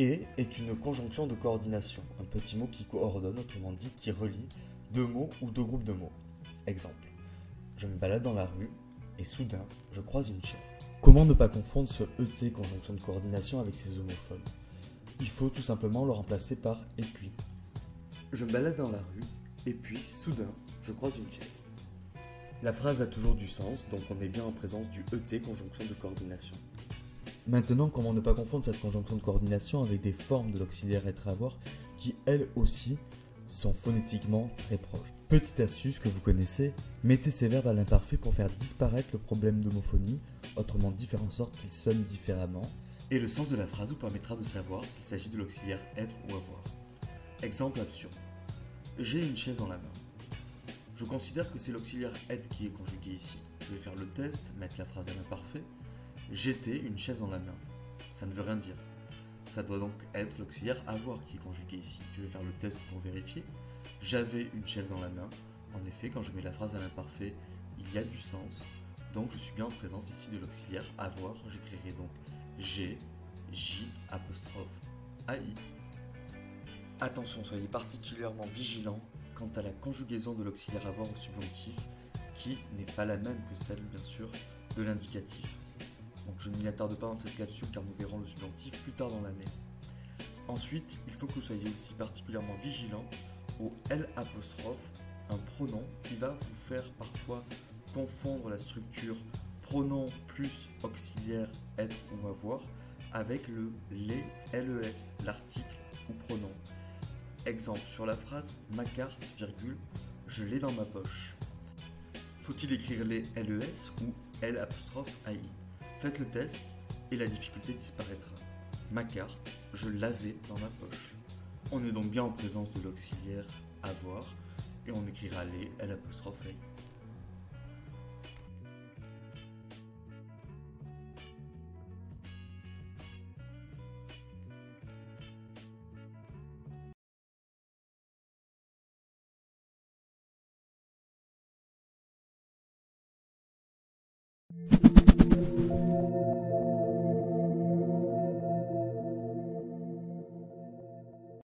Et est une conjonction de coordination, un petit mot qui coordonne, autrement dit qui relie deux mots ou deux groupes de mots. Exemple, je me balade dans la rue et soudain, je croise une chèvre. Comment ne pas confondre ce ET, conjonction de coordination, avec ses homophones? Il faut tout simplement le remplacer par et puis. Je me balade dans la rue et puis, soudain, je croise une chèvre. La phrase a toujours du sens, donc on est bien en présence du ET, conjonction de coordination. Maintenant, comment ne pas confondre cette conjonction de coordination avec des formes de l'auxiliaire être avoir qui, elles aussi, sont phonétiquement très proches. Petite astuce que vous connaissez, mettez ces verbes à l'imparfait pour faire disparaître le problème d'homophonie, autrement dit faire en sorte qu'ils sonnent différemment, et le sens de la phrase vous permettra de savoir s'il s'agit de l'auxiliaire être ou avoir. Exemple absurde. J'ai une chèvre dans la main. Je considère que c'est l'auxiliaire être qui est conjugué ici. Je vais faire le test, mettre la phrase à l'imparfait. J'étais une chèvre dans la main. Ça ne veut rien dire. Ça doit donc être l'auxiliaire avoir qui est conjugué ici. Je vais faire le test pour vérifier. J'avais une chèvre dans la main. En effet, quand je mets la phrase à l'imparfait, il y a du sens. Donc je suis bien en présence ici de l'auxiliaire avoir. J'écrirai donc G, J, apostrophe, AI. Attention, soyez particulièrement vigilants quant à la conjugaison de l'auxiliaire avoir au subjonctif, qui n'est pas la même que celle, bien sûr, de l'indicatif. Donc je ne m'y attarde pas dans cette capsule car nous verrons le subjonctif plus tard dans l'année. Ensuite, il faut que vous soyez aussi particulièrement vigilant au L', un pronom qui va vous faire parfois confondre la structure pronom plus auxiliaire être ou avoir avec le les, les, l'article ou pronom. Exemple sur la phrase ma carte, virgule, je l'ai dans ma poche. Faut-il écrire les les ou L', AI? Faites le test et la difficulté disparaîtra. Ma carte, je l'avais dans ma poche. On est donc bien en présence de l'auxiliaire avoir et on écrira les L', AI.